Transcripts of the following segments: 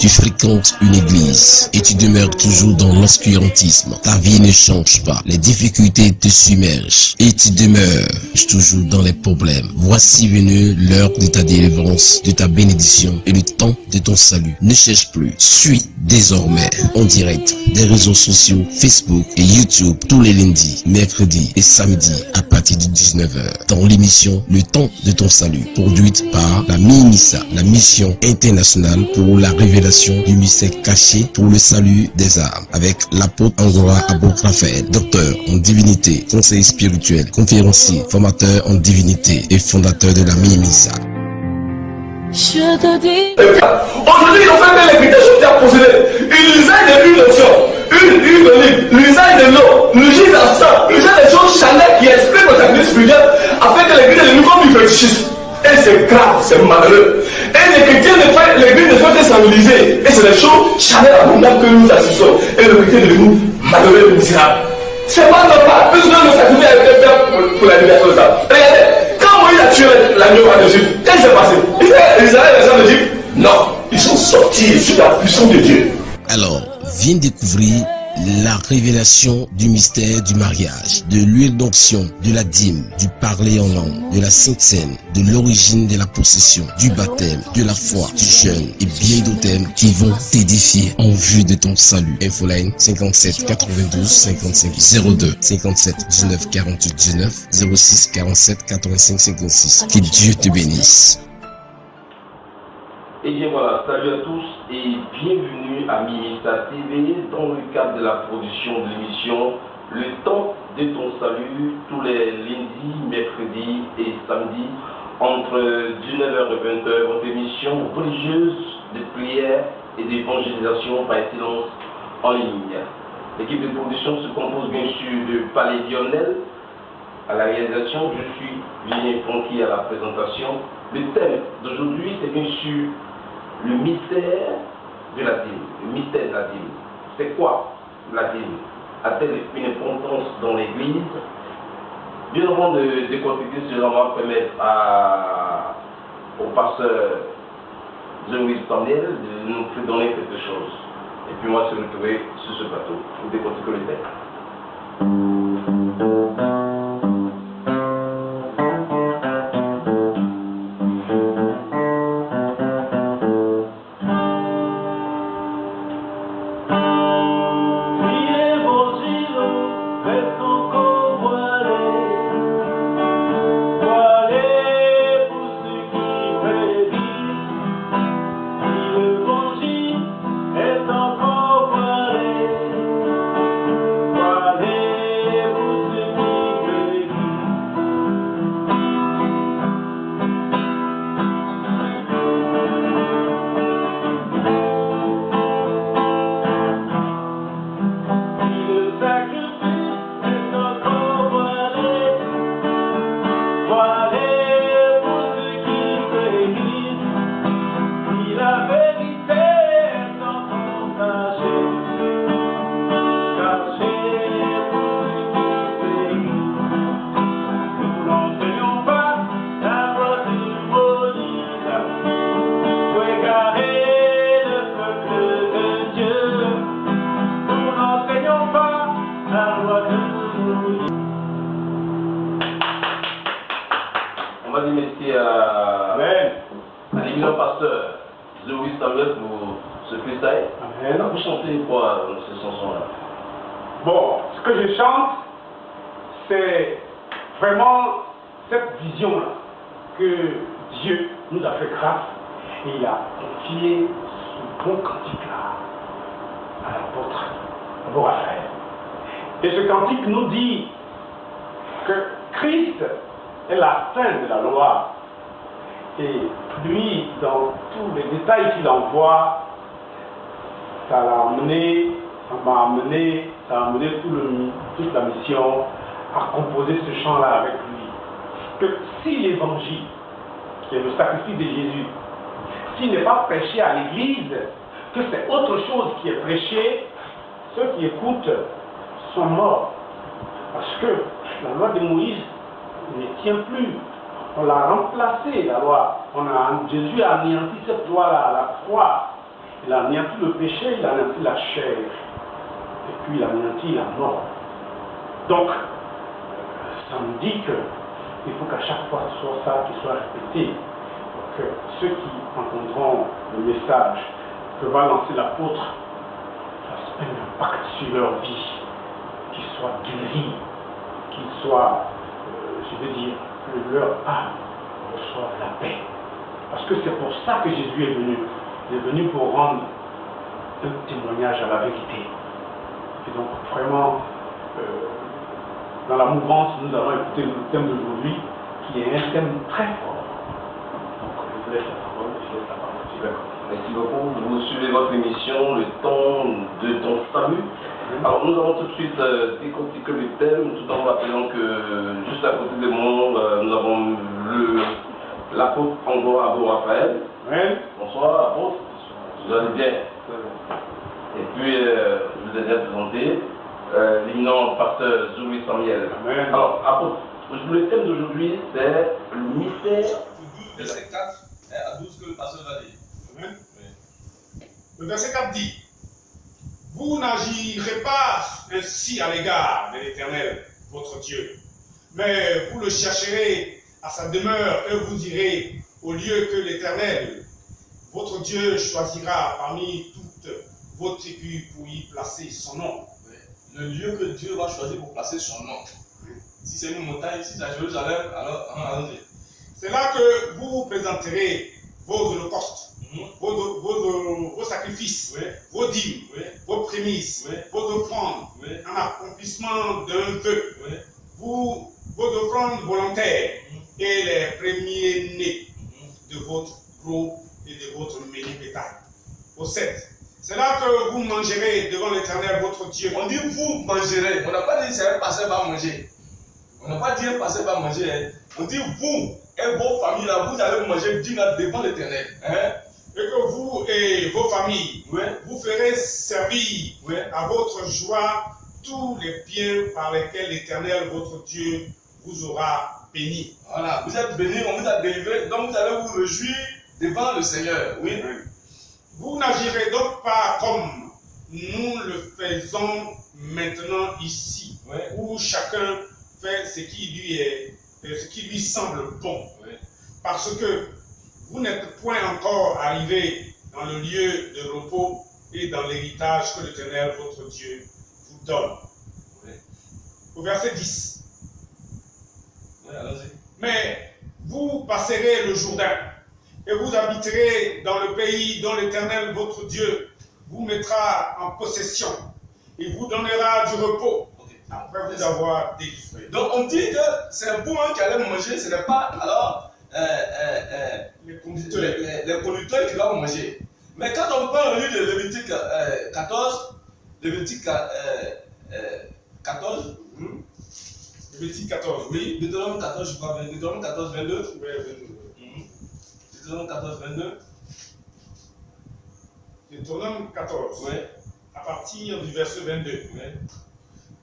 Tu fréquentes une église et tu demeures toujours dans l'obscurantisme. Ta vie ne change pas. Les difficultés te submergent et tu demeures toujours dans les problèmes. Voici venu l'heure de ta délivrance, de ta bénédiction et le temps de ton salut. Ne cherche plus. Suis désormais en direct des réseaux sociaux Facebook et YouTube tous les lundis, mercredis et samedis à partir de 19h dans l'émission Le temps de ton salut, produite par la MIMISA, la mission internationale pour la révélation du mystère caché pour le salut des âmes, avec l'apôtre Angora Abou Raphaël, docteur en divinité, conseiller spirituel, conférencier, formateur en divinité et fondateur de la MIMISA. Je te dis. Aujourd'hui, ils ont fait des limitations qui a posé l'usage de l'huile d'onction, l'huile d'olive, l'usage de l'eau, l'usage d'encens, l'usage des choses chanel qui expriment nos activités spirituelles afin que l'église est le niveau du fétichisme. Et c'est grave, c'est malheureux. Et les chrétiens ne font, l'église ne fait que s'enliser. Et c'est les choses chanel abondables que nous assistons. Et le chrétien de nous, malheureux et misérable. C'est pas normal. Plus nous sacrifier avec le père pour la libération de ça. Regardez, quand Moïse a tué l'agneau en Égypte, qu'est-ce qui s'est passé? Les gens d'Égypte, non, ils sont sortis sous la puissance de Dieu. Alors, viens découvrir la révélation du mystère du mariage, de l'huile d'onction, de la dîme, du parler en langue, de la sainte scène, de l'origine de la possession, du baptême, de la foi, du jeûne et bien d'autres thèmes qui vont t'édifier en vue de ton salut. Infoline 57 92 55 02 57 19 48 19 06 47 85 56. Que Dieu te bénisse. Et bien voilà, salut à tous et bienvenue à MIMISA TV dans le cadre de la production de l'émission Le temps de ton salut tous les lundis, mercredis et samedis entre 19h et 20h, votre émission religieuse de prière et d'évangélisation par excellence en ligne. L'équipe de production se compose bien sûr de Palais Lionel à la réalisation, je suis Julien Francky à la présentation. Le thème d'aujourd'hui c'est bien sûr le mystère de la dîme, le mystère de la dîme. C'est quoi la dîme? A-t-elle une importance dans l'église? Bien avant de décortiquer cela, on va permettre au pasteur Jean-Louis Samuel de nous donner quelque chose. Et puis moi, je se retrouver sur ce plateau pour décortiquer le texte. On va dire merci à l'éminent pasteur Jean-Louis Samuel pour ce freestyle. Vous chantez quoi dans cette chanson-là? Bon, ce que je chante, c'est vraiment cette vision-là que Dieu nous a fait grâce et il a confié ce bon cantique-là à l'apôtre Abou Raphaël. Et ce cantique nous dit que Christ est la fin de la loi. Et lui, dans tous les détails qu'il envoie, ça m'a amené toute la mission à composer ce chant-là avec lui. Que si l'évangile, qui est le sacrifice de Jésus, s'il n'est pas prêché à l'église, que c'est autre chose qui est prêché, ceux qui écoutent sont morts. Parce que la loi de Moïse ne tient plus. On l'a remplacée, la loi. Jésus a anéanti cette loi-là à la croix. Il a anéanti le péché, il a anéanti la chair. Et puis il a anéanti la mort. Donc, ça me dit qu'il faut qu'à chaque fois ce soit ça qui soit répété. Pour que ceux qui entendront le message que va lancer l'apôtre fassent un impact sur leur vie, qu'ils soient guéris, qu'ils soient, je veux dire, que leur âme reçoive la paix. Parce que c'est pour ça que Jésus est venu. Il est venu pour rendre un témoignage à la vérité. Et donc vraiment, dans la mouvance, nous allons écouter le thème d'aujourd'hui, qui est un thème très fort. Donc je vous laisse la parole, Merci beaucoup. Vous suivez votre émission, le temps de ton salut. Alors nous allons tout de suite décortiquer le thème, tout en rappelant que juste à côté de moi, nous avons l'apôtre Ango Abou Raphaël. Oui. Bonsoir apôtre. Vous allez bien. Et puis, je vous ai déjà présenté l'éminent pasteur Zoui Samuel. Amen. Alors, apôtre, le thème d'aujourd'hui, c'est le mystère. Verset 4 à 12 que le pasteur va dire. Amen. Oui. Le verset 4 dit: Vous n'agirez pas ainsi à l'égard de l'Éternel, votre Dieu, mais vous le chercherez à sa demeure et vous irez au lieu que l'Éternel, votre Dieu, choisira parmi toutes vos tribus pour y placer son nom. Oui. Le lieu que Dieu va choisir pour placer son nom. Si c'est une montagne, si c'est à Jérusalem, alors allons-y. C'est là que vous présenterez vos holocaustes, vos sacrifices, Oui. vos dîmes, Oui. vos prémices, Oui. vos offrandes, Oui. en accomplissement d'un vœu, Oui. vos offrandes volontaires et les premiers-nés de votre gros et de votre menu bétail. Au 7. C'est là que vous mangerez devant l'Éternel votre Dieu. On dit vous mangerez. On n'a pas dit c'est un pasteur va manger. On n'a pas dit un pasteur va manger. Hein. On dit vous et vos familles là, vous allez manger devant l'Éternel. Hein? Et que vous et vos familles, Oui. vous ferez servir Oui. à votre joie tous les biens par lesquels l'Éternel votre Dieu vous aura béni. Voilà, vous êtes bénis, on vous a délivré, donc vous allez vous réjouir devant le Seigneur. Oui. Vous n'agirez donc pas comme nous le faisons maintenant ici, Oui. où chacun fait ce qui lui semble bon. Oui. Parce que vous n'êtes point encore arrivé dans le lieu de repos et dans l'héritage que l'Éternel, votre Dieu, vous donne. Oui. Au verset 10. Oui, allons-y. Mais vous passerez le Jourdain et vous habiterez dans le pays dont l'Éternel, votre Dieu, vous mettra en possession et vous donnera du repos après vous avoir délivré. Donc on dit que c'est vous qui allez manger, ce n'est pas alors Les conducteurs. les conducteurs qui doivent manger. Mais quand on prend le livre de Lévitique 14, Lévitique 14, Lévitique 14, oui. Deutéronome 14, je crois, Deutéronome 14, 22. Deutéronome 14, 22. Deutéronome 14, Oui. à partir du verset 22. Oui.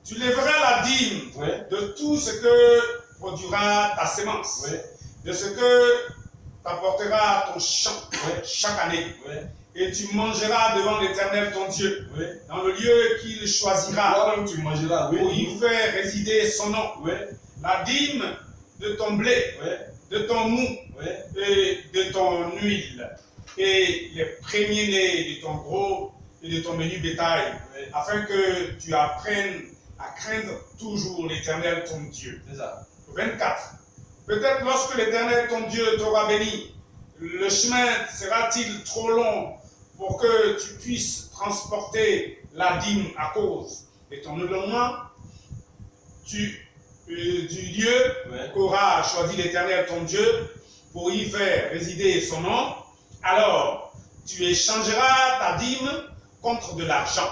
Tu lèveras la dîme Oui. de tout ce que produira ta sémence, Oui. de ce que t'apportera ton champ chaque année. Oui. Et tu mangeras devant l'Éternel ton Dieu, Oui. dans le lieu qu'il choisira Toi-même tu mangeras. pour Oui. y faire résider son nom. Oui. La dîme de ton blé, Oui. de ton mou Oui. et de ton huile, et les premiers-nés de ton gros et de ton menu bétail, Oui. afin que tu apprennes à craindre toujours l'Éternel ton Dieu. C'est ça. 24. Peut-être lorsque l'Éternel ton Dieu t'aura béni, le chemin sera-t-il trop long pour que tu puisses transporter la dîme à cause de ton éloignement du lieu Oui. qu'aura choisi l'Éternel ton Dieu pour y faire résider son nom? Alors tu échangeras ta dîme contre de l'argent.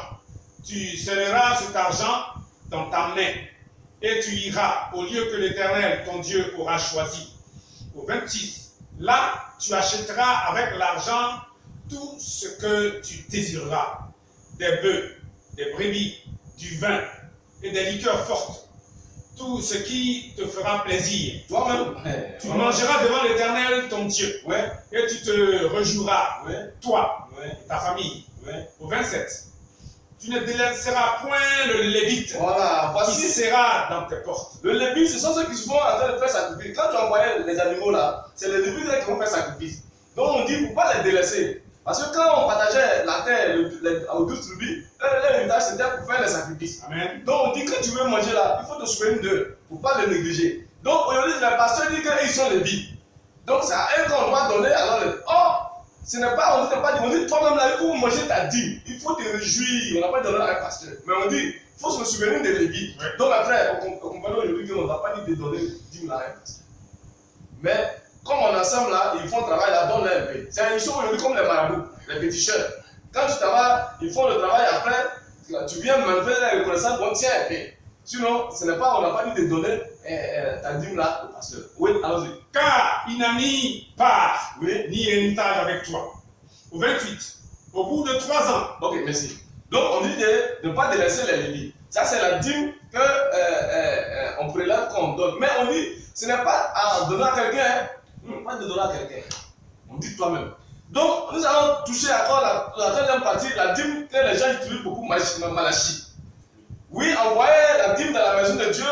Tu scelleras cet argent dans ta main et tu iras au lieu que l'Éternel ton Dieu aura choisi. Au 26. Là, tu achèteras avec l'argent tout ce que tu désireras, des bœufs, des brebis, du vin et des liqueurs fortes, tout ce qui te fera plaisir. Toi-même. Tu mangeras devant l'Éternel ton Dieu Oui. et tu te rejoueras, Oui. toi Oui. et ta famille. Oui. Au 27. Tu ne délaisseras point le lévite Voilà, qui voici. sera dans tes portes. Le Lévite, ce sont ceux qui vont en train de faire sacrifice. Quand tu envoyais les animaux là, c'est les Lévites qui vont faire sacrifice. Donc on dit, il ne faut pas les délaisser. Parce que quand on partageait la terre aux 12 tribus, l'héritage c'était pour faire les sacrifices. Amen. Donc on dit, quand tu veux manger là, il faut te souvenir d'eux, pour ne pas les négliger. Donc aujourd'hui, le pasteur dit qu'ils sont Lévites. Donc c'est à eux qu'on doit donner alors ce n'est pas, on dit toi-même là, il faut manger ta dîme, il faut te réjouir, on n'a pas donné à un pasteur. Mais on dit, il faut se souvenir des Lévites. Ouais. Donc mes frères, on comprend aujourd'hui qu'on n'a pas dit de donner dîme là à un pasteur. Mais comme on est ensemble là, ils font le travail là, donne-leur un peu. Ils sont aujourd'hui comme les marabouts, les péticheurs. Quand tu travailles, ils font le travail après, tu viens manifester la reconnaissance, on tient un peu. Sinon, ce n'est pas, on n'a pas dit de donner ta dîme là au pasteur. Oui, allons-y. Car il n'a ni part, Oui. ni héritage avec toi. Au 28. Au bout de 3 ans. Ok, merci. Donc on dit de ne pas délaisser les Lévites. Ça c'est la dîme qu'on prélève, qu'on donne. Mais on dit, ce n'est pas à donner à quelqu'un, pas de donner à quelqu'un. On dit toi-même. Donc nous allons toucher encore la troisième partie, la dîme que les gens utilisent beaucoup, Malachie. Oui, envoyer la dîme dans la maison de Dieu.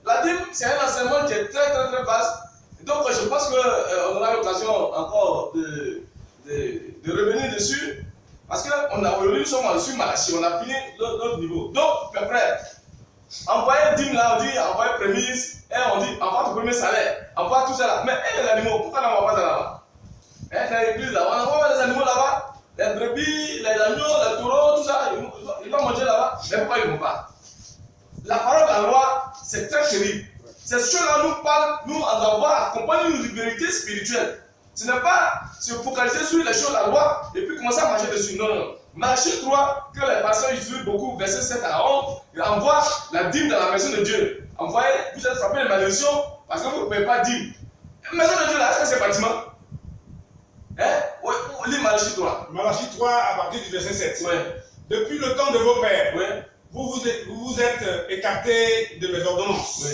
La dîme, c'est un enseignement qui est très très très vaste. Donc je pense qu'on aura l'occasion encore de revenir dessus. Parce qu'on a aujourd'hui, nous sommes sur Malachie, on a fini l'autre niveau. Donc, mes frères, envoyer dîme là, on dit envoyer prémisse, et on dit envoie ton premier salaire, envoie tout ça là. Mais les animaux, pourquoi on n'envoie pas ça là-bas? Dans l'église là, on envoie les animaux là-bas, les brebis, les agneaux, les taureaux, tout ça, ils vont manger là-bas. Mais pourquoi ils ne vont pas? La parole de la loi, c'est très terrible. C'est ce que là nous parle, nous en avoir accompagné une vérité spirituelle. Ce n'est pas se focaliser sur les choses de la loi et puis commencer à marcher dessus. Non, non. Malachie 3, que les pasteurs utilisent beaucoup, verset 7 à 11, il envoie la dîme dans la maison de Dieu. Envoyez, vous êtes frappé de malédiction parce que vous ne pouvez pas dîme. La maison de Dieu là, est-ce que c'est bâtiment? Hein? Oui, lis Malachie 3. Malachie 3 à partir du verset 7. Oui. Depuis le temps de vos pères, Oui. vous vous êtes écartés de mes ordonnances. Oui.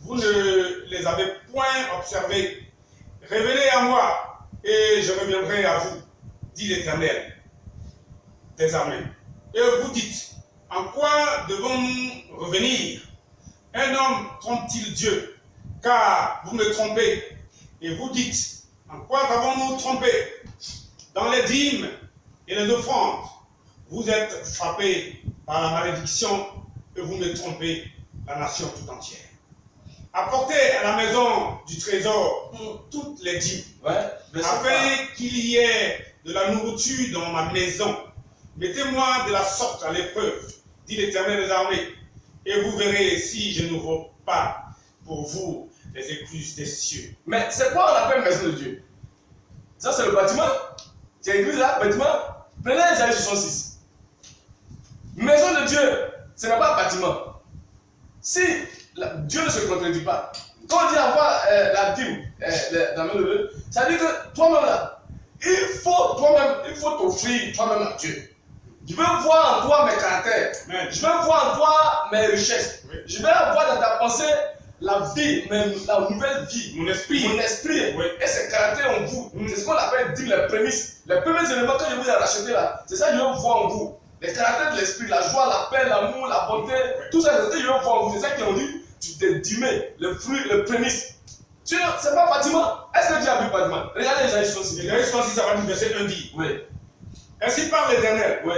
Vous ne les avez point observées. Revenez à moi et je reviendrai à vous, dit l'Éternel des armées. Et vous dites, en quoi devons-nous revenir? Un homme trompe-t-il Dieu? Car vous me trompez. Et vous dites, en quoi avons-nous trompé? Dans les dîmes et les offrandes, vous êtes frappés par la malédiction et vous me trompez, la nation tout entière. Apportez à la maison du trésor toutes les dîmes, afin qu'il y ait de la nourriture dans ma maison. Mettez-moi de la sorte à l'épreuve, dit l'Éternel des armées, et vous verrez si je n'ouvre pas pour vous les écluses des cieux. Mais c'est quoi on appelle maison de Dieu? Ça c'est le bâtiment. C'est l'église là, bâtiment. Prenez Isaïe 66. Maison de Dieu, ce n'est pas un bâtiment. Si Dieu ne se contredit pas, quand on dit avoir la dîme dans le Dieu, ça veut dire que toi-même là, il faut t'offrir toi-même à Dieu. Je veux voir en toi mes caractères. Amen. Je veux voir en toi mes richesses. Oui. Je veux avoir dans ta pensée la vie, même la nouvelle vie. Mon esprit. Mon esprit. Oui. Et ses caractères en vous. C'est ce qu'on appelle dire les prémices. Les premiers éléments que je vous ai rachetés là, c'est ça que je veux voir en vous. Les caractères de l'esprit, la joie, la paix, l'amour, la bonté, tout ça, c'est ce que je veux voir en vous. C'est ça qu'ils ont dit. Tu t'es dimé, le fruit, le prémisse. C'est pas bâtiment. Est-ce que tu as vu bâtiment? Regardez Isaïe 66. Isaïe 66 à partir du verset 1 dit. Oui. Ainsi parle l'Éternel. Oui.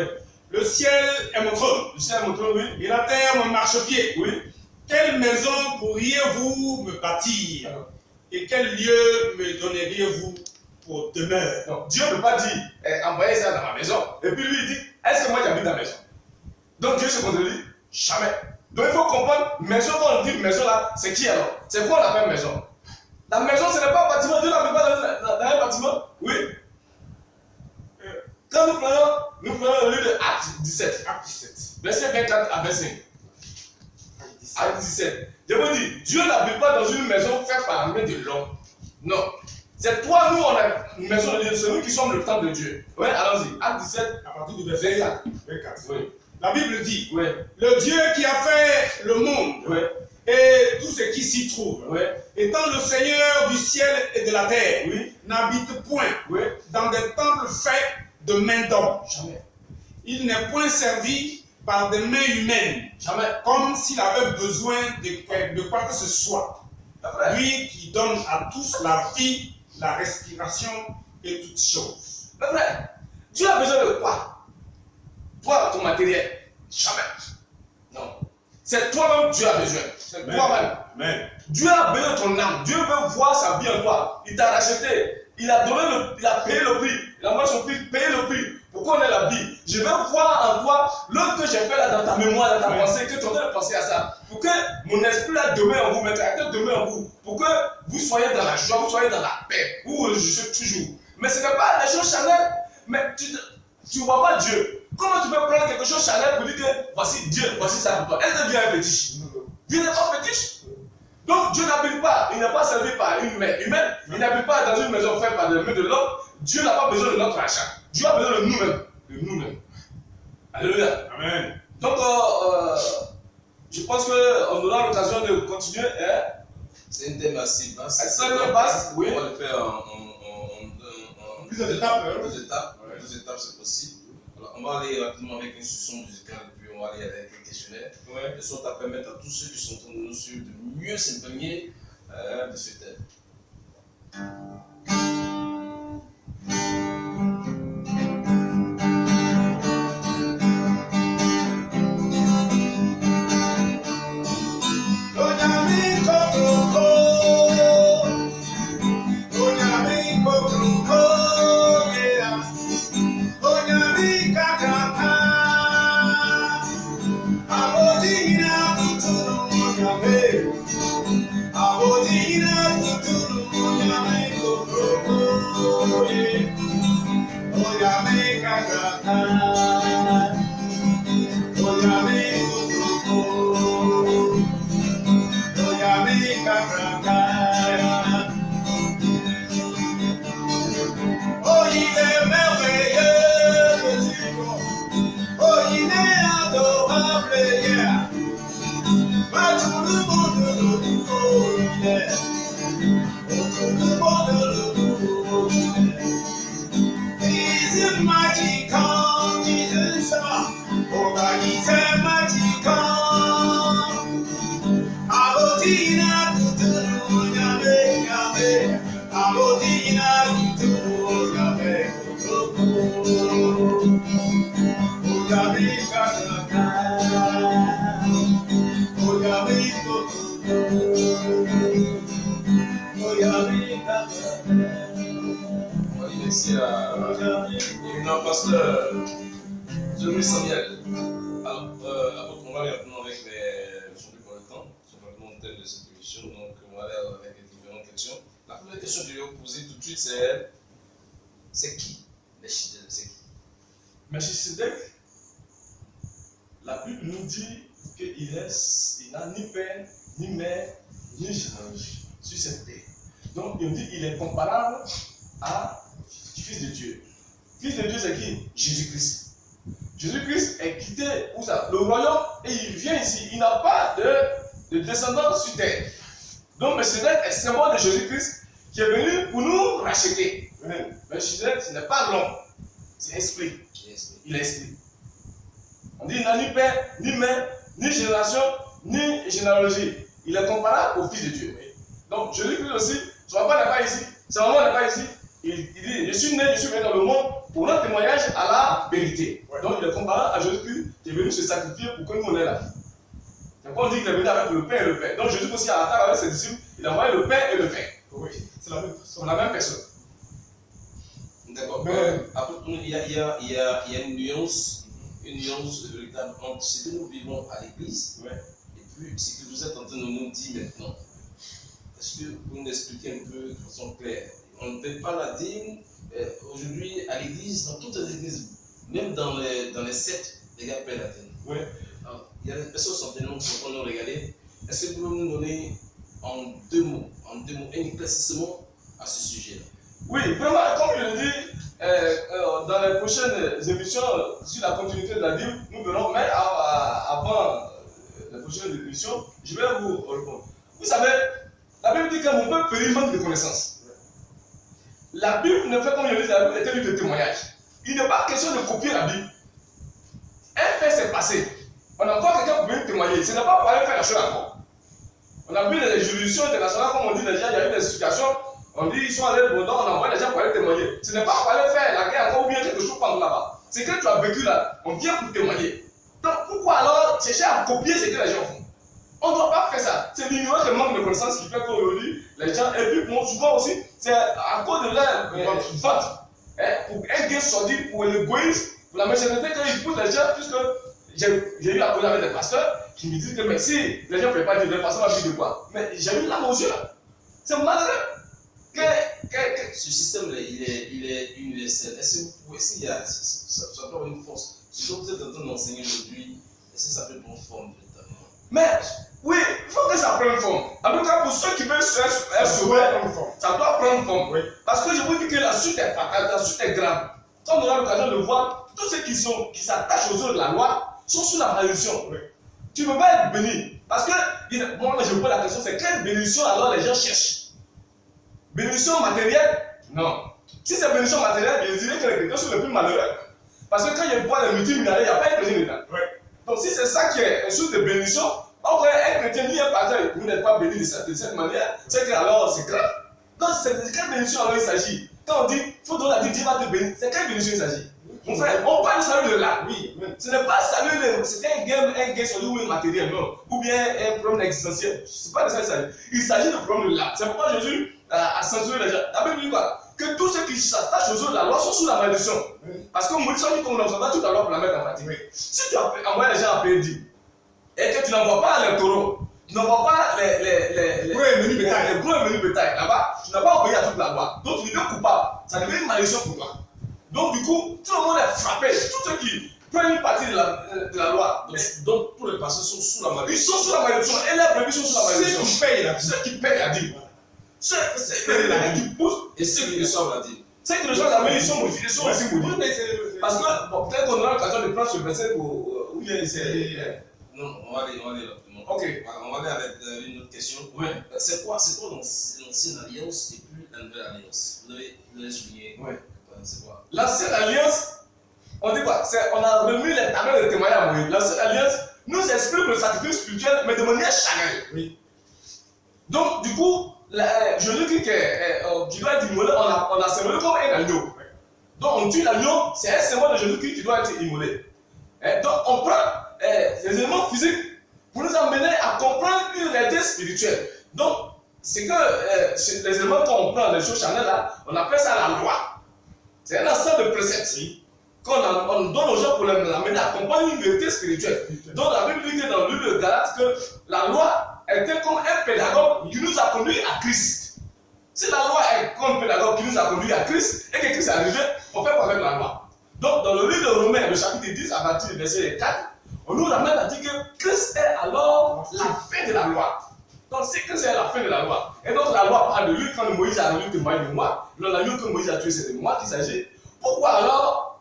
Le ciel est mon trône. Le ciel est mon trône, oui. Et la terre mon marchepied. Oui. Quelle maison pourriez-vous me bâtir? Et quel lieu me donneriez-vous pour demeure? Donc, Dieu ne peut pas dire, envoyez ça dans ma maison. Et puis lui, il dit, est-ce que moi j'habite dans la maison? Donc Dieu se contredit? Jamais. Donc il faut comprendre, maison, quand on dit maison là, c'est qui alors? C'est quoi on appelle maison? La maison, ce n'est pas un bâtiment. Dieu n'habite pas dans un bâtiment. Oui. Quand nous prenons le livre de Actes 17. Acte 17. Verset 24 à 25. Acte 17. Je vous dis, Dieu n'habite pas dans une maison faite par la main de l'homme. Non. C'est toi, nous, on a une maison de Dieu. C'est nous qui sommes le temple de Dieu. Oui, allons-y. Acte 17. À partir du verset 24. Oui. La Bible dit, Oui. le Dieu qui a fait le monde Oui. et tout ce qui s'y trouve, Oui. étant le Seigneur du ciel et de la terre, Oui. n'habite point Oui. dans des temples faits de main d'homme. Jamais. Il n'est point servi par des mains humaines. Jamais. Comme s'il avait besoin de quoi que ce soit. Lui qui donne à tous la vie, la respiration et toutes choses. Mais frère, Dieu a besoin de quoi? Toi, ton matériel. Jamais. Non. C'est toi-même Dieu a besoin. C'est toi-même. Amen. Dieu a besoin de ton âme. Dieu veut voir sa vie en toi. Il t'a racheté. Il a payé le prix. Il a envoyé son fils payer le prix pour qu'on ait la vie. Je veux voir en toi l'œuvre que j'ai fait là dans ta mémoire, dans ta pensée, que tu es en train de penser à ça. Pour que mon esprit là demeure en vous, mon caractère demeure en vous. Pour que vous soyez dans la joie, vous soyez dans la paix. Vous réjouissez toujours. Mais ce n'est pas des choses charnelles. Mais tu ne vois pas Dieu. Comment tu peux prendre quelque chose charnel pour dire que voici Dieu, voici ça pour toi? Est-ce que Dieu est fétiche? Dieu n'est pas fétiche. Donc Dieu n'habite pas, il n'est pas servi par une main humaine, il n'habite pas dans une maison faite par les mains de l'homme. Dieu n'a pas besoin de notre achat. Dieu a besoin de nous-mêmes. De nous-mêmes. Alléluia. Amen. Donc, je pense qu'on aura l'occasion de continuer. Hein? C'est un thème assez vaste. C'est un thème vaste, oui. On va le faire en Plusieurs étapes. deux étapes. Deux étapes, c'est possible. Alors, on va aller rapidement avec une session musicale et puis on va aller avec un questionnaire. De sorte à permettre à tous ceux qui sont en train de nous suivre de mieux s'imprégner de ce thème. Merci à l'éminent pasteur Jean-Louis Samuel. Alors, on va aller rapidement avec les surtout pour le temps, c'est vraiment le thème de cette émission, donc on va aller avec les différentes questions. La première question que je vais vous poser tout de suite, c'est qui Melchisedec? C'est qui Melchisedec, la Bible nous dit qu'il n'a ni père, ni mère, ni généalogie sur cette terre. Donc il nous dit qu'il est comparable à Fils de Dieu. Fils de Dieu, c'est qui? Jésus-Christ. Jésus-Christ est quitté le royaume et il vient ici. Il n'a pas de descendants sur terre. Donc Melchisedec est symbole de Jésus-Christ qui est venu pour nous racheter. Melchisedec, ce n'est pas l'homme, c'est esprit. Il est esprit. On dit qu'il n'a ni père, ni mère, ni génération, ni généalogie. Il est comparable au Fils de Dieu. Donc Jésus-Christ aussi, son papa n'est pas ici, sa maman n'est pas ici. Il dit, je suis né dans le monde pour rendre témoignage à la vérité. Donc il est comparable à Jésus-Christ qui est venu se sacrifier pour que nous on ait la vie. C'est pourquoi on dit qu'il est venu avec le Père et le Père. Donc Jésus aussi à la table avec ses disciples, il a envoyé le Père et le Père. Oui, c'est la même personne. C'est la même personne. D'accord. Après, il y a une nuance véritable entre ce que nous vivons à l'église et puis ce que vous êtes en train de nous dire maintenant. Est-ce que vous nous expliquez un peu de façon claire? On ne paie pas la dîme aujourd'hui à l'église, dans toutes les églises, même dans les sectes, les gars paient la dîme. Oui. Alors, il y a des personnes certainement qui sont en train de regarder. Est-ce que vous pouvez nous donner en deux mots, un éclaircissement à ce sujet-là? Oui, vraiment, comme je le dis, dans les prochaines émissions sur la continuité de la dîme, nous verrons, mais avant les prochaines émissions, je vais vous répondre. Vous savez, la Bible dit que mon peuple périt manque de connaissances. La Bible ne fait comme je le dis, la Bible est un livre de témoignage. il n'est pas question de copier la Bible. Un fait s'est passé. On a encore quelqu'un pour venir témoigner. Ce n'est pas pour aller faire la chose encore. On a vu les juridictions internationales, comme on dit déjà, il y a eu des situations. On dit ils sont allés au Bordeaux, on envoie les gens pour aller témoigner. Ce n'est pas pour aller faire la guerre encore ou bien quelque chose pendant là-bas. C'est que tu as vécu là, on vient pour témoigner. Donc pourquoi alors chercher à copier ce que les gens font? On ne doit pas faire ça. C'est l'ignorance, le manque de connaissances qui fait qu'aujourd'hui, les gens, et puis bon, souvent aussi, c'est à cause de leur vote. Pour un gain sordide, pour l'égoïsme, pour la méchanceté, quand ils poussent les gens, puisque j'ai eu la cause avec des pasteurs qui me disent que mais si les gens ne peuvent pas dire, le pasteur va dire de quoi? Mais j'ai eu la aux yeux. C'est malheureux. Ce système-là, il est universel. Est-ce que vous pouvez, s'il y a, ça peut avoir une force, ce que vous êtes en train d'enseigner aujourd'hui, est-ce que ça peut prendre forme véritablement? Mais oui, il faut que ça prenne forme. En tout cas, pour ceux qui veulent se sauver, ça doit prendre forme. Oui. Parce que je vous dis que la suite est fatale, la suite est grave. Quand on aura l'occasion de voir, tous ceux qui s'attachent aux œuvres de la loi sont sous la malédiction. Oui. Tu ne peux pas être béni. Parce que, moi, je vous pose la question, c'est quelle bénédiction alors les gens cherchent? Bénédiction matérielle? Non. Si c'est bénédiction matérielle, je dirais que les chrétiens sont les plus malheureux. Parce que quand je vois les multimilliardaires, il n'y a pas un chrétien dedans. Oui. Donc si c'est ça qui est une source de bénédiction, un chrétien ni un pasteur, vous n'êtes pas béni de cette manière, c'est que alors c'est grave. Donc c'est de quelle bénédiction alors il s'agit? Quand on dit, il faut donner la vie, Dieu va te bénir, c'est quelle bénédiction il s'agit? Mon frère, on parle de salut de là. Oui. Ce n'est pas salut de. C'est un gain sur le matériel, non. Ou bien un problème existentiel. Ce n'est pas de ça qu'il s'agit. Il s'agit de problème de là. C'est pourquoi Jésus a censuré les gens. La Bible dit quoi? Que tous ceux qui s'attachent aux œuvres de la loi sont sous la malédiction. Parce que malédiction dit qu'on n'observe pas toute la loi pour la mettre en pratique. Si tu envoies les gens à payer 10 et que tu n'envoies pas les taureaux, tu n'envoies pas les gros menus bétail là-bas, tu n'as pas obéi à toute la loi. Donc tu deviens coupable. Ça devient une malédiction pour toi. Donc du coup, tout le monde est frappé. Tous ceux qui prennent une partie de la loi. Donc tous les pasteurs sont sous la malédiction. Ils sont sous la malédiction. Et les brebis sont sous la malédiction. Ceux qui payent la dîme. Ceux qui poussent. Et ceux qui reçoivent la dîme. Ceux qui reçoivent la dîme, ils sont maudits. Ils sont aussi maudits. Parce que peut-être qu'on aura l'occasion de prendre ce verset pour. Ou bien c'est. Non, on va aller rapidement. Ok. On va aller avec une autre question. Oui. C'est quoi l'ancienne alliance et puis la nouvelle alliance? Vous devez souligner. Oui. C'est quoi? L'ancienne alliance, on dit quoi? On a remis les tableaux de témoignage à Moïse. L'ancienne alliance nous exprime le sacrifice spirituel, mais de manière charnelle. Oui. Donc, du coup, je dis que tu dois être immolé, on a semé comme un agneau. Oui. Donc, on tue l'agneau, c'est un symbole de Jésus-Christ qui doit être immolé. Donc, on prend les éléments physiques pour nous amener à comprendre une réalité spirituelle. Donc, c'est que les éléments qu'on prend, les choses charnelles là, on appelle ça la loi. C'est un ensemble de préceptes qu'on donne aux gens pour les amener à comprendre une vérité spirituelle. Donc la Bible dit que dans le livre de Galates que la loi était comme un pédagogue qui nous a conduit à Christ. Si la loi est comme un pédagogue qui nous a conduit à Christ et que Christ est arrivé, on fait quoi avec la loi? Donc dans le livre de Romains, le chapitre 10, à partir du verset 4, on nous amène à dire que Christ est alors la fin de la loi. Donc c'est que c'est la fin de la loi. Et donc la loi parle de lui quand Moïse a rendu témoignage de moi. L'agneau que Moïse a tué, c'est de moi qu'il s'agit. Pourquoi alors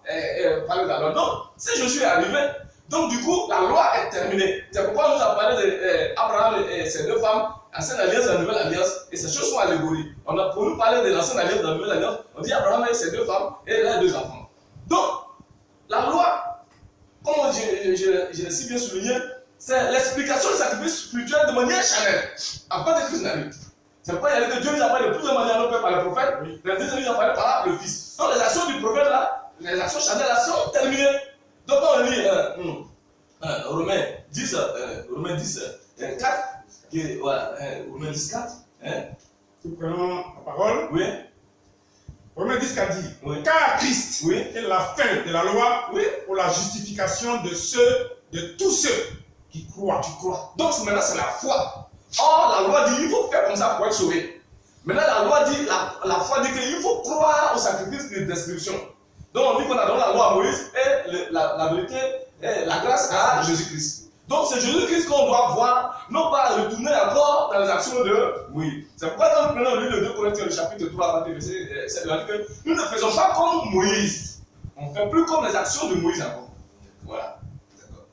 parler de la loi? Donc si je suis arrivé, donc du coup la loi est terminée. C'est pourquoi nous avons parlé d'Abraham et ses deux femmes, l'ancienne alliance et la nouvelle alliance. Et ces choses sont allégories. On a pour nous parler de l'ancienne alliance et de la nouvelle alliance. On dit Abraham et ses deux femmes et les deux enfants. Donc la loi, comme je l'ai si bien souligné, c'est l'explication du sacrifice spirituel de manière charnelle. Après que Christ n'arrive. C'est pourquoi il y a que Dieu nous a parlé de plusieurs manières par le prophète, les deux nous a parlé par le Fils. Donc les actions du prophète là, les actions charnelles là sont terminées. Donc on lit Romains 10, 4, Romains 10, 4. Nous prenons la parole. Oui. Romains 10, 4 dit, oui. Car Christ est la fin de la loi pour la justification de tous ceux qui croient. Donc maintenant c'est la foi. Or la loi dit il faut faire comme ça pour être sauvé. Maintenant la loi dit, la foi dit qu'il faut croire au sacrifice de description. Donc on dit qu'on a donné la loi à Moïse et la vérité, et la grâce à Jésus-Christ. Donc c'est Jésus-Christ qu'on doit voir, non pas retourner encore dans les actions de Moïse. C'est pourquoi quand nous prenons le livre de 2 Corinthiens, le chapitre 3, verset 7, que nous ne faisons pas comme Moïse. On ne fait plus comme les actions de Moïse encore. Voilà. D'accord.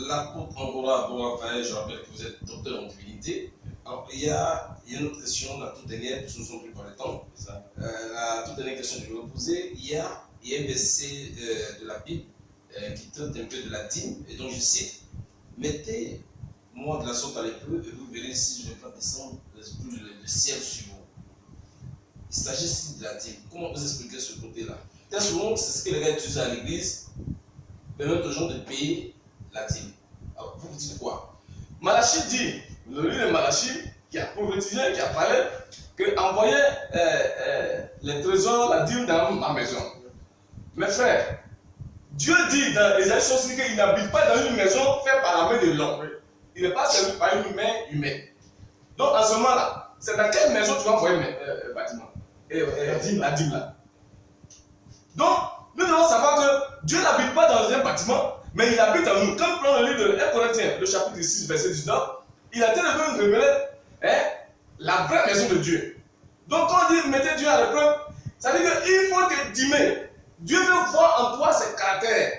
L'apôtre Angola Raphaël, je rappelle que vous êtes docteur en divinité. Alors, il y a une autre question, la toute dernière, parce que nous ne sommes plus par le temps. La toute dernière question que je vais vous poser, il y a il y a un verset de la Bible qui traite un peu de la dîme, et donc je cite, mettez-moi de la sorte à l'épreuve, et vous verrez si je ne vais pas descendre le ciel sur vous. Il s'agit ici de la dîme. Comment vous expliquer ce côté-là? Très souvent, c'est ce que les gars utilisent à l'église, permettre aux gens de payer la dîme. Alors, vous dites quoi? Malachie dit, le livre de Malachie, qui a prophétisé, qui a parlé, qu'envoyer les trésors, la dîme dans ma maison. Mes frères, Dieu dit dans Ésaïe 60 qu'il n'habite pas dans une maison faite par la main de l'homme. Il n'est pas servi par une main humaine. Donc, en ce moment-là, c'est dans quelle maison tu vas envoyer le bâtiment? La dîme là. Donc, nous devons savoir que Dieu n'habite pas dans un bâtiment, mais il habite en nous. Quand nous prenons le livre de 1 Corinthiens, le chapitre 6, verset 19, il a été de nous révéler la vraie maison de Dieu. Donc, quand on dit mettez Dieu à l'épreuve, ça veut dire qu'il faut te dîmer. Dieu veut voir en toi ses caractères.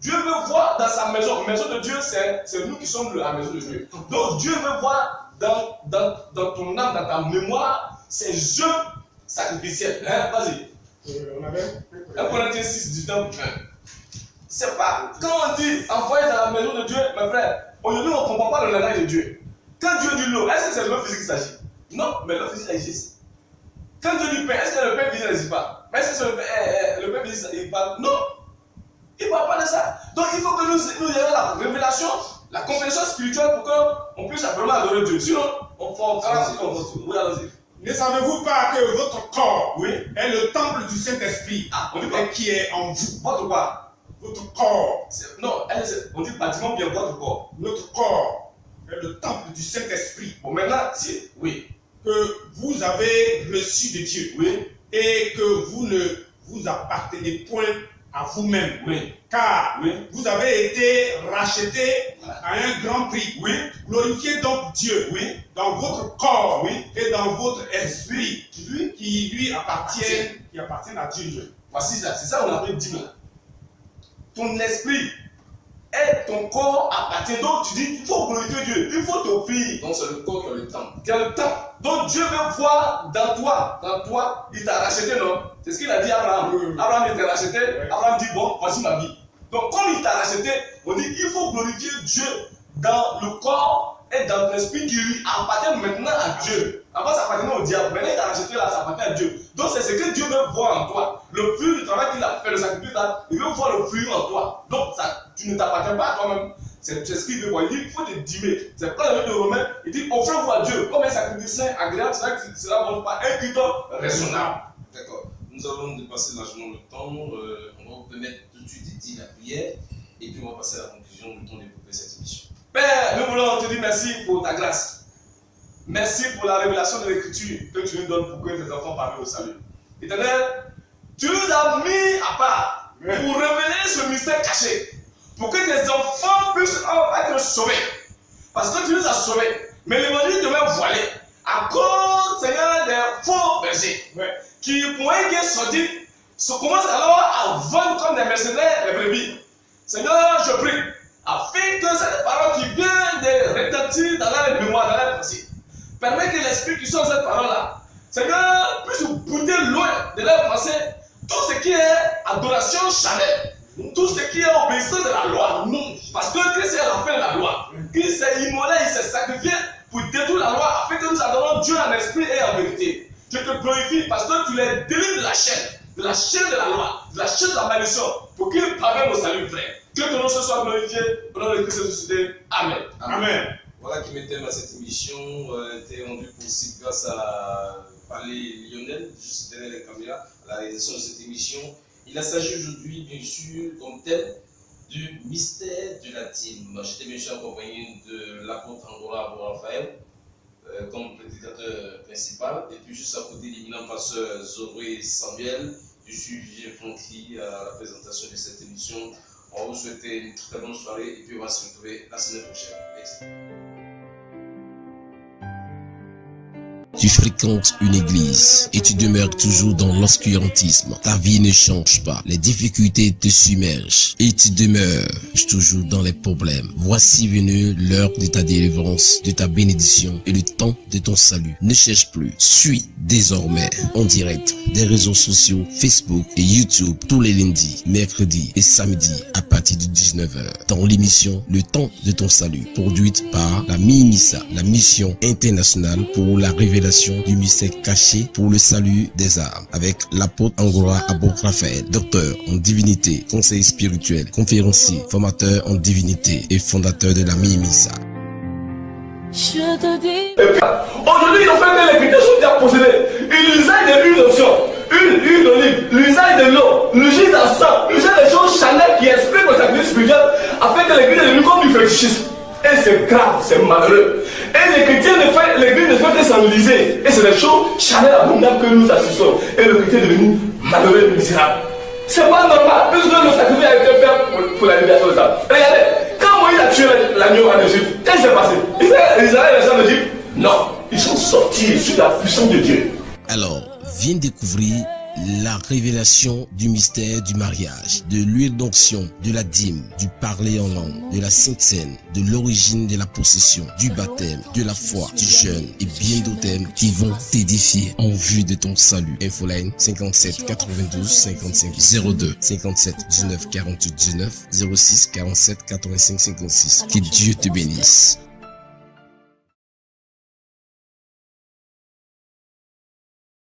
Dieu veut voir dans sa maison. La maison de Dieu, c'est nous qui sommes la maison de Dieu. Donc, Dieu veut voir dans ton âme, dans ta mémoire, ces jeux sacrificiels. Vas-y. 1 Corinthiens 6, 19, 20. C'est pas quand on dit envoyer dans la maison de Dieu, mes frères, aujourd'hui on ne comprend pas le langage de Dieu. Quand Dieu dit l'eau, est-ce que c'est l'eau physique qui s'agit? Non, mais l'eau physique agit. Quand Dieu dit pain, est-ce que le pain physique n'agit pas? Mais est-ce que le pain physique il parle? Non, il ne parle pas de ça. Donc il faut que nous ayons la révélation, la compréhension spirituelle pour qu'on puisse vraiment adorer Dieu. Sinon, on fera ce qu'on veut. Oui, allons-y. Ne savez-vous pas que votre corps est le temple du Saint-Esprit qui est en vous? Votre quoi? Votre corps. Non, on dit bâtiment bien votre corps. Notre corps est le temple du Saint-Esprit. Bon, maintenant, si, oui. Que vous avez reçu de Dieu. Oui. Et que vous ne vous appartenez point à vous-même. Oui. Car vous avez été racheté à un grand prix. Oui. Glorifiez donc Dieu dans votre corps et dans votre esprit qui lui appartiennent à Dieu. Voici ça, c'est ça qu'on appelle dîme. Ton esprit et ton corps appartiennent. Donc tu dis, il faut glorifier Dieu, il faut t'offrir. Donc c'est le corps qui a le temple. Qui a le temple. Donc Dieu veut voir dans toi, il t'a racheté, non? C'est ce qu'il a dit à Abraham. Abraham il t'a racheté, Abraham dit, bon, voici ma vie. Donc comme il t'a racheté, on dit, il faut glorifier Dieu dans le corps et dans l'esprit qui lui appartient maintenant à Dieu. Avant ça appartenait au diable, maintenant il t'a racheté là, ça appartient à Dieu. Donc c'est ce que Dieu veut voir en toi. Le fruit du travail qu'il a fait, le sacrifice là, il veut voir le fruit en toi. Donc ça, tu ne t'appartiens pas à toi-même. C'est ce qu'il veut voir. Il dit il faut te dîmer. C'est pourquoi le livre de Romains, il dit offrez-vous à Dieu comme un sacrifice saint, agréable, cela ne vaut pas un culte raisonnable. D'accord. Nous allons dépasser largement le temps. On va vous permettre tout de suite de dire la prière et puis on va passer à la conclusion du temps d'écouter cette émission. Père, nous voulons te dire merci pour ta grâce. Merci pour la révélation de l'écriture que tu nous donnes pour que tes enfants parviennent au salut. Éternel, tu nous as mis à part pour révéler ce mystère caché, pour que tes enfants puissent être sauvés. Parce que tu nous as sauvés. Mais l'évangile demeure voilé à cause, Seigneur, des faux bergers qui, pour un gain sordide, commencent alors à vendre comme des mercenaires les brebis. Seigneur, je prie, afin que cette parole qui vient de retentir dans la mémoire, dans la pensée, permet que l'esprit qui sort de cette parole-là, Seigneur, puisse bouter loin de leur pensée tout ce qui est adoration charnelle, tout ce qui est obéissance de la loi. Non, parce que Christ est l'enfant de la loi. Christ s'est immolé, il s'est sacrifié pour détruire la loi, afin que nous adorons Dieu en esprit et en vérité. Je te glorifie parce que tu les délivres de la chaîne de la loi, de la chaîne de la malédiction, pour qu'ils parviennent au salut vrai. Que ton nom se soit glorifié, au nom de Christ ressuscité. Amen. Amen. Voilà qui mettait à cette émission, était rendue possible grâce à Palais Lionel, juste derrière les caméras, à la réalisation de cette émission. Il s'agit aujourd'hui, bien sûr, comme thème, du mystère de la dîme. J'étais bien sûr accompagné de l'apôtre Angola Raphaël comme prédicateur principal, et puis juste à côté l'éminent pasteur Zoré Samuel. Je suis Vivien Fonki à la présentation de cette émission. On va vous souhaiter une très bonne soirée et puis on va se retrouver la semaine prochaine. Merci. Tu fréquentes une église et tu demeures toujours dans l'obscurantisme. Ta vie ne change pas. Les difficultés te submergent et tu demeures toujours dans les problèmes. Voici venue l'heure de ta délivrance, de ta bénédiction et le temps de ton salut. Ne cherche plus. Suis désormais en direct des réseaux sociaux Facebook et YouTube tous les lundis, mercredis et samedis à partir de 19h dans l'émission Le temps de ton salut, produite par la MIMISA, la mission internationale pour la révélation du mystère caché pour le salut des âmes, avec l'apôtre Angora Abo-Raphaël, docteur en divinité, conseiller spirituel, conférencier, formateur en divinité et fondateur de la MIMISA. Je te dis. Aujourd'hui, ils ont fait des lépitations diapositives. L'usage de l'huile d'onction, huile d'olive, l'usage de l'eau, l'usage d'un sang, l'usage des choses charnelles qui expriment le sacrifice spirituel afin que l'église devienne comme du fétichisme. Et c'est grave, c'est malheureux. Et les chrétiens l'église ne fait que s'enliser. Et c'est des choses charnelles abondables que nous assistons. Et le chrétien est devenu malheureux et misérable. C'est pas normal, puisque le sacrifice a été fait pour la libération de ça. Regardez, quand Moïse a tué l'agneau en Égypte, qu'est-ce qui s'est passé? Israël les gens d'Égypte? Non, ils sont sortis sous la puissance de Dieu. Alors, viens découvrir la révélation du mystère du mariage, de l'huile d'onction, de la dîme, du parler en langue, de la sainte scène, de l'origine de la possession, du baptême, de la foi, du jeûne et bien d'autres thèmes qui vont t'édifier en vue de ton salut. Infoline 57 92 55 02 57 19 48 19 06 47 85 56. Que Dieu te bénisse.